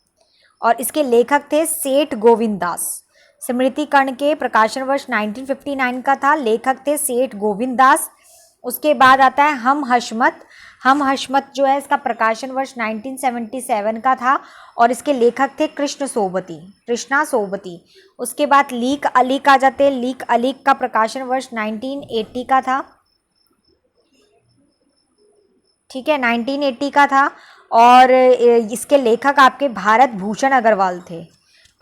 और इसके लेखक थे सेठ गोविंद दास। स्मृति कण के प्रकाशन वर्ष 1959 का था, लेखक थे सेठ गोविंद दास। उसके बाद आता है हम हशमत। हम हशमत जो है इसका प्रकाशन वर्ष 1977 का था और इसके लेखक थे कृष्ण सोबती, कृष्णा सोबती। उसके बाद लीक अलीक आ जाते हैं। लीक अलीक का प्रकाशन वर्ष 1980 का था। ठीक है, 1980 का था और इसके लेखक आपके भारत भूषण अग्रवाल थे।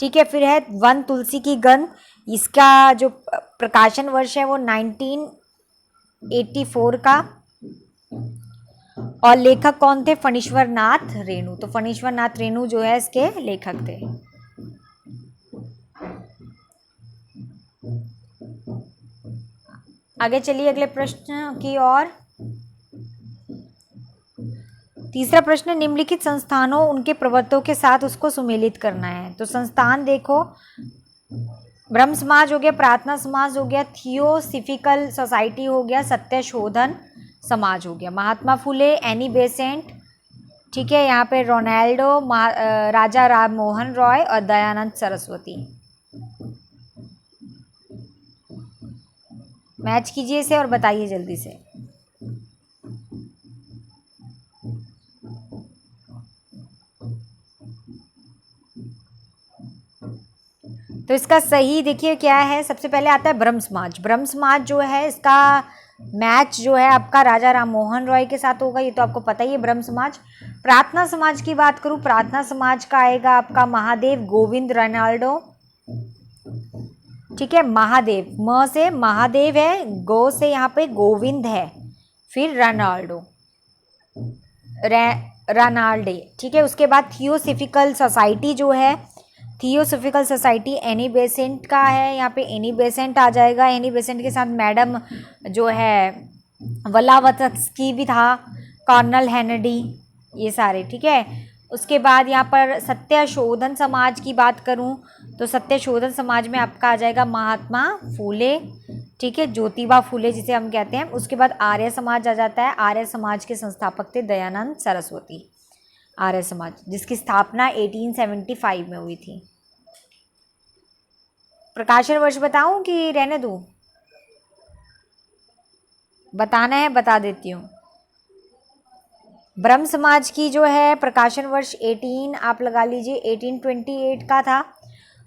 ठीक है, फिर है वन तुलसी की गंध, इसका जो प्रकाशन वर्ष है वो 1984 का और लेखक कौन थे, फणीश्वर नाथ रेणु। तो फणीश्वर नाथ रेणु जो है इसके लेखक थे। आगे चलिए अगले प्रश्न की ओर। तीसरा प्रश्न, निम्नलिखित संस्थानों उनके प्रवर्तकों के साथ उसको सुमेलित करना है। तो संस्थान देखो, ब्रह्म समाज हो गया, प्रार्थना समाज हो गया, थियोसॉफिकल सोसाइटी हो गया, सत्य शोधन समाज हो गया। महात्मा फुले, एनी बेसेंट, ठीक है, यहाँ पे रोनाल्डो, राजा राम मोहन रॉय और दयानंद सरस्वती। मैच कीजिए इसे और बताइए जल्दी से। तो इसका सही देखिए क्या है, सबसे पहले आता है ब्रह्म समाज। ब्रह्म समाज जो है इसका मैच जो है आपका राजा राम मोहन रॉय के साथ होगा, ये तो आपको पता ही है ब्रह्म समाज। प्रार्थना समाज की बात करूं, प्रार्थना समाज का आएगा आपका महादेव गोविंद रोनाल्डो। ठीक है, महादेव, म से महादेव है, गो से यहाँ पे गोविंद है, फिर रोनाल्डो, रोनाल्डे। ठीक है, उसके बाद थियोसॉफिकल सोसाइटी जो है, थियोसॉफिकल सोसाइटी एनी बेसेंट का है, यहाँ पे एनी बेसेंट आ जाएगा। एनी बेसेंट के साथ मैडम जो है वलावत्स्की भी था, कर्नल हेनडी, ये सारे। ठीक है, उसके बाद यहाँ पर सत्य शोधन समाज की बात करूँ तो सत्य शोधन समाज में आपका आ जाएगा महात्मा फूले, ठीक है, ज्योतिबा फूले जिसे हम कहते हैं। उसके बाद आर्य समाज आ जाता है। आर्य समाज के संस्थापक थे दयानंद सरस्वती। आर्य समाज जिसकी स्थापना 1875 में हुई थी। प्रकाशन वर्ष बताऊं कि रहने दूं? बताना है, बता देती हूँ। ब्रह्म समाज की जो है प्रकाशन वर्ष 18 आप लगा लीजिए 1828 का था।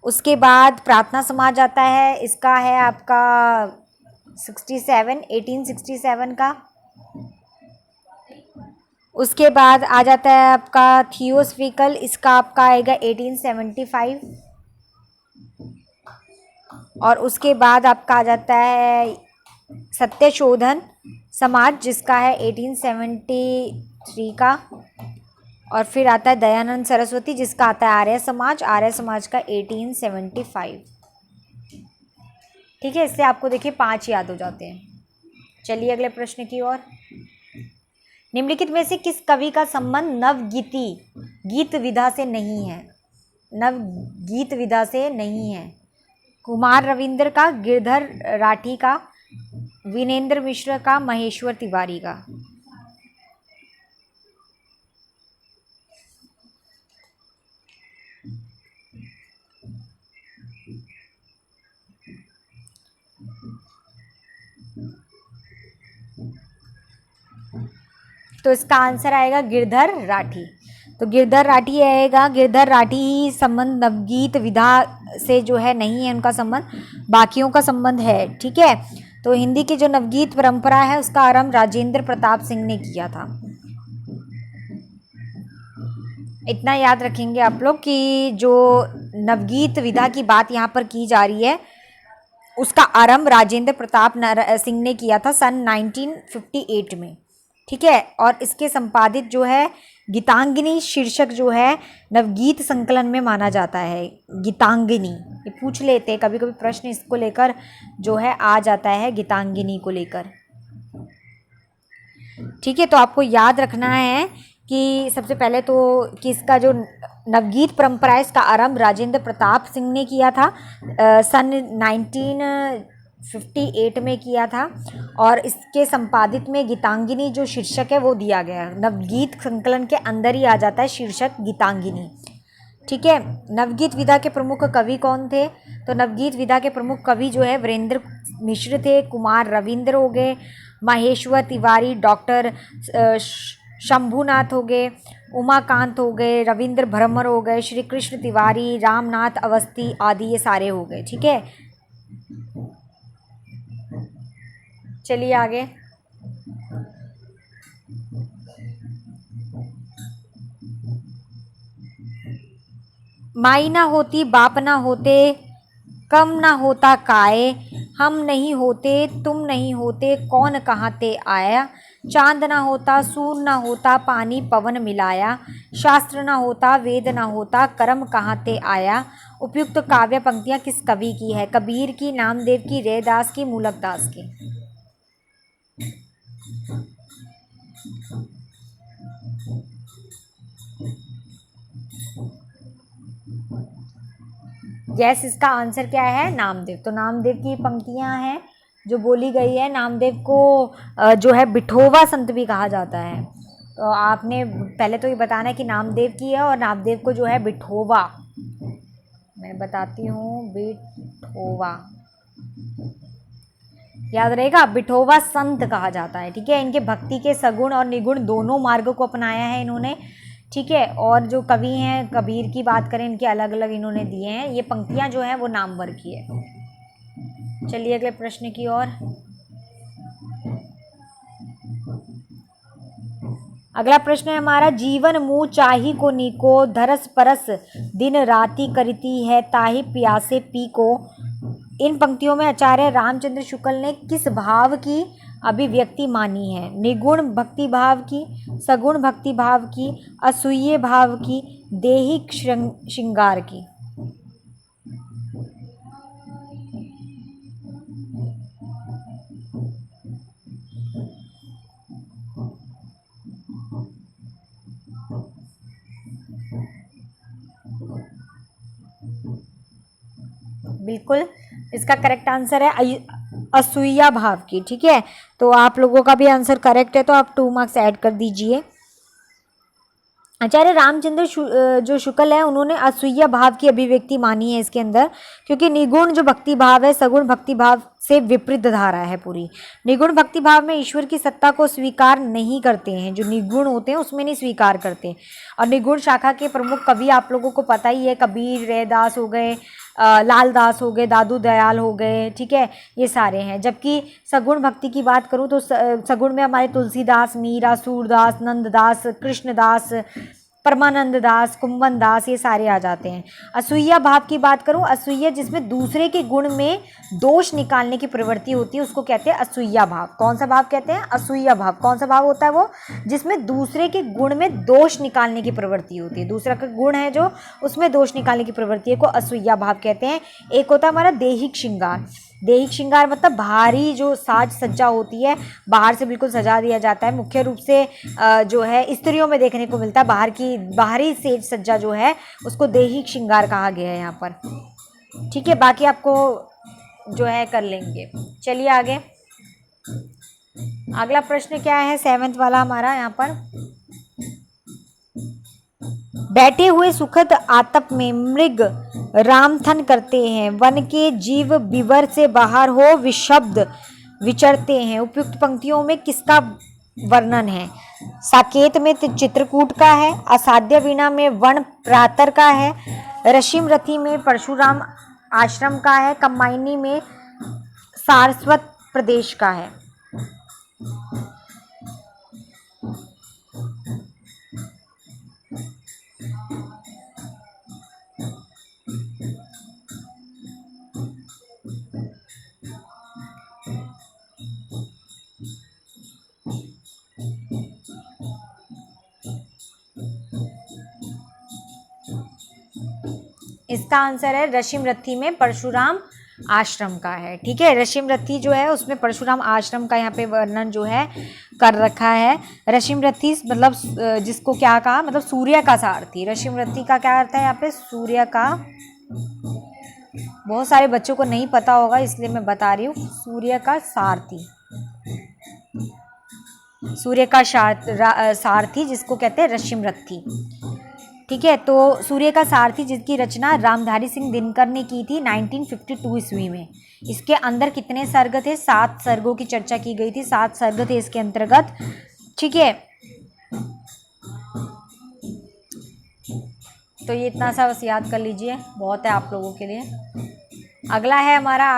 उसके बाद प्रार्थना समाज आता है, इसका है आपका 1867 का। उसके बाद आ जाता है आपका थियोसॉफिकल, इसका आपका आएगा 1875। और उसके बाद आपका आ जाता है सत्यशोधन समाज, जिसका है 1873 का। और फिर आता है दयानंद सरस्वती, जिसका आता है आर्य समाज, आर्य समाज का 1875। ठीक है, इससे आपको देखिए 5 याद हो जाते हैं। चलिए अगले प्रश्न की ओर। निम्नलिखित में से किस कवि का संबंध नवगीति गीत विधा से नहीं है? नवगीत विधा से नहीं है। कुमार रविंद्र का, गिरधर राठी का, विनेंद्र मिश्र का, महेश्वर तिवारी का। तो इसका आंसर आएगा गिरधर राठी। तो गिरधर राठी आएगा। गिरधर राठी ही संबंध नवगीत विधा से जो है नहीं है उनका संबंध, बाकियों का संबंध है। ठीक है, तो हिंदी की जो नवगीत परंपरा है उसका आरंभ राजेंद्र प्रताप सिंह ने किया था। इतना याद रखेंगे आप लोग कि जो नवगीत विधा की बात यहाँ पर की जा रही है उसका आरंभ राजेंद्र प्रताप सिंह ने किया था सन 1958 में। ठीक है, और इसके संपादित जो है गीतांगिनी शीर्षक जो है नवगीत संकलन में माना जाता है। गीतांगिनी ये पूछ लेते हैं कभी कभी प्रश्न, इसको लेकर जो है आ जाता है गीतांगिनी को लेकर। ठीक है, तो आपको याद रखना है कि सबसे पहले तो कि इसका जो नवगीत परंपरा है इसका आरंभ राजेंद्र प्रताप सिंह ने किया था सन 1958 में किया था। और इसके संपादित में गीतांगिनी जो शीर्षक है वो दिया गया। नवगीत संकलन के अंदर ही आ जाता है शीर्षक गीतांगिनी। ठीक है, नवगीत विधा के प्रमुख कवि कौन थे? तो नवगीत विधा के प्रमुख कवि जो है वीरेंद्र मिश्र थे, कुमार रविंद्र हो गए, महेश्वर तिवारी, डॉक्टर शंभुनाथ हो गए, उमाकांत हो गए, रविंद्र भ्रमर हो गए, श्री कृष्ण तिवारी, रामनाथ अवस्थी आदि ये सारे हो गए। ठीक है, चलिए आगे। माई ना होती बाप ना होते, कम ना होता काय, हम नहीं होते तुम नहीं होते, कौन कहाँ ते आया। चांद ना होता सूर ना होता, पानी पवन मिलाया, शास्त्र ना होता वेद ना होता, कर्म कहाँ ते आया। उपयुक्त काव्य पंक्तियाँ किस कवि की है? कबीर की, नामदेव की, रैदास की, मूलक दास की। यस, इसका आंसर क्या है? नामदेव। तो नामदेव की पंक्तियां हैं जो बोली गई है। नामदेव को जो है बिठोवा संत भी कहा जाता है। तो आपने पहले तो ये बताना है कि नामदेव की है, और नामदेव को जो है बिठोवा, मैं बताती हूँ, बिठोवा याद रहेगा, बिठोवा संत कहा जाता है। ठीक है, इनके भक्ति के सगुण और निगुण दोनों मार्ग को अपनाया है इन्होंने। ठीक है, और जो कवि हैं कबीर की बात करें, इनके अलग अलग इन्होंने दिए हैं। ये पंक्तियां जो हैं वो नामवर की है। चलिए अगले प्रश्न की ओर। अगला प्रश्न है हमारा, जीवन मुँह चाही को नीको, धरस परस दिन राति करती है, ताहि प्यासे पी को। इन पंक्तियों में आचार्य रामचंद्र शुक्ल ने किस भाव की अभिव्यक्ति मानी है? निगुण भक्ति भाव की, सगुण भक्ति भाव की, असूये भाव की, देहिक श्रृंगार की। बिल्कुल, इसका करेक्ट आंसर है असूया भाव की। ठीक है, तो आप लोगों का भी आंसर करेक्ट है, तो आप 2 मार्क्स ऐड कर दीजिए। आचार्य रामचंद्र जो शुक्ल है उन्होंने असूया भाव की अभिव्यक्ति मानी है इसके अंदर, क्योंकि निगुण जो भक्ति भाव है सगुण भक्ति भाव से विपरीत धारा है पूरी। निगुण भक्ति भाव में ईश्वर की सत्ता को स्वीकार नहीं करते हैं, जो निगुण होते हैं उसमें नहीं स्वीकार करते। और निगुण शाखा के प्रमुख कवि आप लोगों को पता ही है, कबीर, रैदास हो गए, लाल दास हो गए, दादू दयाल हो गए। ठीक है, ये सारे हैं। जबकि सगुण भक्ति की बात करूँ तो सगुण में हमारे तुलसीदास, मीरा, सूरदास, नंददास, कृष्णदास, परमानंद दास, कुंभन दास, ये सारे आ जाते हैं। असूया भाव की बात करूं, असूया जिसमें दूसरे के गुण में दोष निकालने की प्रवृत्ति होती है उसको कहते हैं असूया भाव। कौन सा भाव कहते हैं? असूया भाव। कौन सा भाव होता है वो? जिसमें दूसरे के गुण में दोष निकालने की प्रवृत्ति होती है। दूसरा का गुण है जो, उसमें दोष निकालने की प्रवृत्ति को असूया भाव कहते हैं। एक होता है हमारा दैहिक श्रृंगार। दैहिक श्रृंगार मतलब बाहरी जो साज सज्जा होती है, बाहर से बिल्कुल सजा दिया जाता है। मुख्य रूप से जो है स्त्रियों में देखने को मिलता है। बाहरी सेज सज्जा जो है उसको दैहिक श्रृंगार कहा गया है यहाँ पर। ठीक है, बाकी आपको जो है कर लेंगे। चलिए आगे, अगला प्रश्न क्या है? 7th वाला हमारा यहाँ पर, बैठे हुए सुखद आतप में मृग रामथन करते हैं, वन के जीव विवर से बाहर हो विशब्द विचरते हैं। उपयुक्त पंक्तियों में किसका वर्णन है? साकेत में चित्रकूट का है, असाध्य वीणा में वन प्रातर का है, ऋषिम रथी में परशुराम आश्रम का है, कमायनी में सारस्वत प्रदेश का है। इसका आंसर है ऋषिम रथी में परशुराम आश्रम का है। ठीक है, ऋषिम रथी जो है उसमें परशुराम आश्रम का यहाँ पे वर्णन जो है कर रखा है। ऋषिम रथी मतलब जिसको क्या कहा, मतलब सूर्य का सारथी। ऋषिम रथी का क्या अर्थ है यहाँ पे? सूर्य का। बहुत सारे बच्चों को नहीं पता होगा इसलिए मैं बता रही हूँ। सूर्य का सारथी, सूर्य का सारथी जिसको कहते हैं ऋषिम रथी। ठीक है, तो सूर्य का सारथी जिसकी रचना रामधारी सिंह दिनकर ने की थी 1952 ईस्वी में। इसके अंदर कितने सर्ग थे? 7 सर्गों की चर्चा की गई थी, 7 सर्ग थे इसके अंतर्गत। ठीक है, तो ये इतना सा बस याद कर लीजिए, बहुत है आप लोगों के लिए। अगला है हमारा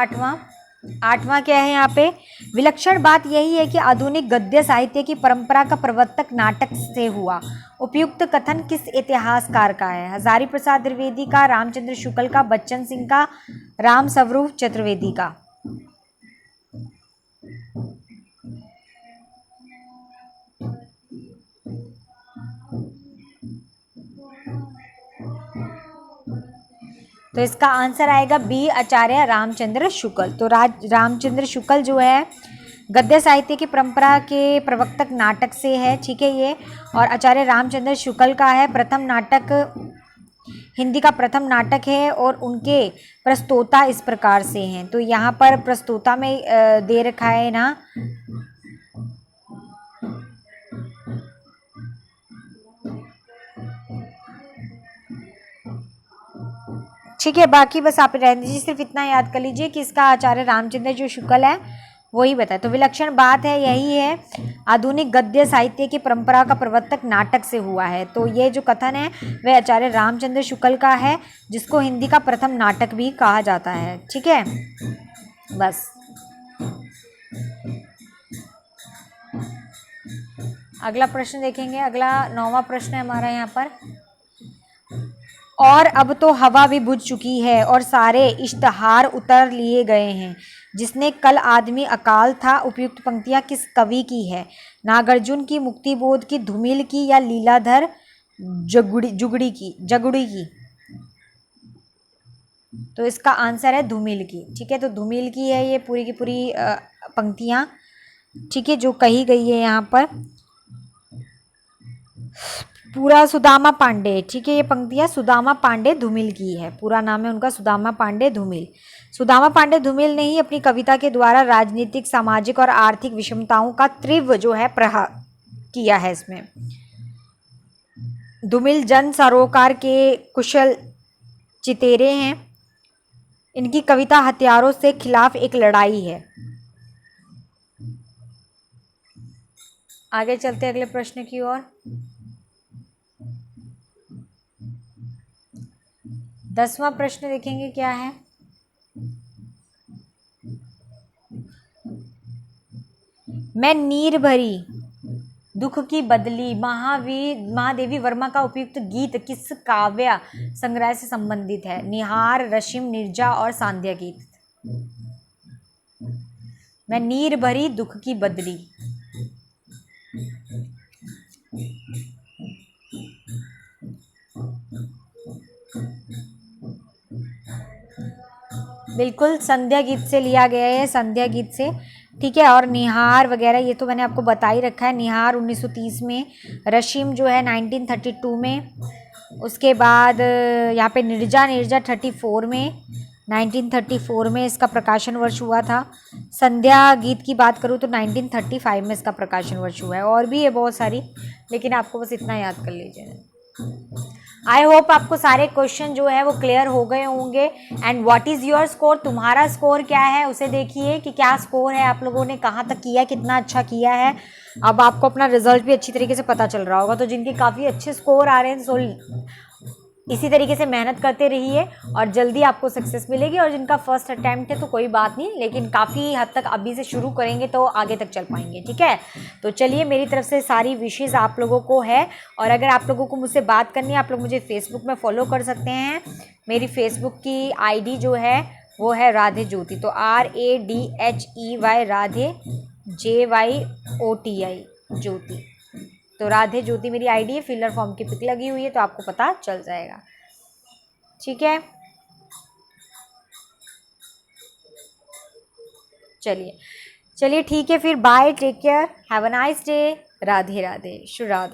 8वां क्या है यहाँ पे? विलक्षण बात यही है कि आधुनिक गद्य साहित्य की परंपरा का प्रवर्तक नाटक से हुआ। उपयुक्त कथन किस इतिहासकार का है? हजारी प्रसाद द्विवेदी का, रामचंद्र शुक्ल का, बच्चन सिंह का, राम स्वरूप चतुर्वेदी का। तो इसका आंसर आएगा बी, आचार्य रामचंद्र शुक्ल। तो रामचंद्र शुक्ल जो है गद्य साहित्य की परंपरा के प्रवर्तक नाटक से है। ठीक है ये, और आचार्य रामचंद्र शुक्ल का है प्रथम नाटक, हिंदी का प्रथम नाटक है। और उनके प्रस्तोता इस प्रकार से हैं। तो यहाँ पर प्रस्तोता में दे रखा है ना, ठीक है, बाकी बस आप रहने दीजिए, सिर्फ इतना याद कर लीजिए कि इसका आचार्य रामचंद्र जो शुक्ल है वही बताए। तो विलक्षण बात है यही है, आधुनिक गद्य साहित्य की परंपरा का प्रवर्तक नाटक से हुआ है। तो ये जो कथन है वह आचार्य रामचंद्र शुक्ल का है, जिसको हिंदी का प्रथम नाटक भी कहा जाता है। ठीक है, बस अगला प्रश्न देखेंगे। अगला 9वां प्रश्न है हमारा यहाँ पर, और अब तो हवा भी बुझ चुकी है और सारे इश्तहार उतर लिए गए हैं, जिसने कल आदमी अकाल था। उपयुक्त पंक्तियां किस कवि की है? नागार्जुन की, मुक्तिबोध की, धूमिल की, या लीलाधर जुगड़ी की? तो इसका आंसर है धूमिल की। ठीक है, तो धूमिल की है ये पूरी की पूरी पंक्तियां। ठीक है, जो कही गई है यहाँ पर पूरा सुदामा पांडे। ठीक है, ये पंक्तियां सुदामा पांडे धूमिल की है, पूरा नाम है उनका सुदामा पांडे धूमिल। सुदामा पांडे धूमिल ने ही अपनी कविता के द्वारा राजनीतिक, सामाजिक और आर्थिक विषमताओं का तीव्र जो है प्रहार किया है। इसमें धूमिल जन सरोकार के कुशल चितेरे हैं। इनकी कविता हथियारों से खिलाफ एक लड़ाई है। आगे चलते अगले प्रश्न की ओर। 10वां प्रश्न देखेंगे क्या है। मैं नीर भरी दुख की बदली, महादेवी वर्मा का उपयुक्त गीत किस काव्य संग्रह से संबंधित है? निहार, रशिम, नीरजा और सांध्या गीत। मैं नीर भरी दुख की बदली। बिल्कुल संध्या गीत से लिया गया है, संध्या गीत से, ठीक है। और निहार वगैरह ये तो मैंने आपको बता ही रखा है। निहार 1930 में, रशीम जो है 1932 में, उसके बाद यहाँ पे नीरजा 34 में, 1934 में इसका प्रकाशन वर्ष हुआ था। संध्या गीत की बात करूँ तो 1935 में इसका प्रकाशन वर्ष हुआ है। और भी है बहुत सारी, लेकिन आपको बस इतना याद कर लीजिए। आई होप आपको सारे क्वेश्चन जो है वो क्लियर हो गए होंगे। And what is your score, तुम्हारा स्कोर क्या है उसे देखिए कि क्या स्कोर है, आप लोगों ने कहाँ तक किया, कितना अच्छा किया है। अब आपको अपना रिजल्ट भी अच्छी तरीके से पता चल रहा होगा। तो जिनके काफ़ी अच्छे स्कोर आ रहे हैं सो इसी तरीके से मेहनत करते रहिए और जल्दी आपको सक्सेस मिलेगी। और जिनका फर्स्ट अटैम्प्ट है तो कोई बात नहीं, लेकिन काफ़ी हद तक अभी से शुरू करेंगे तो आगे तक चल पाएंगे, ठीक है। तो चलिए, मेरी तरफ से सारी विशेष आप लोगों को है। और अगर आप लोगों को मुझसे बात करनी है, आप लोग मुझे फेसबुक में फॉलो कर सकते हैं। मेरी फेसबुक की आईडी जो है वो है राधे ज्योति, तो RADHEY राधे JYOTI ज्योति। तो राधे ज्योति मेरी आईडी है, फिलर फॉर्म की पिक लगी हुई है तो आपको पता चल जाएगा, ठीक है। चलिए ठीक है फिर, bye, take care, have a nice day, Radhe Radhe, शुभ राधे।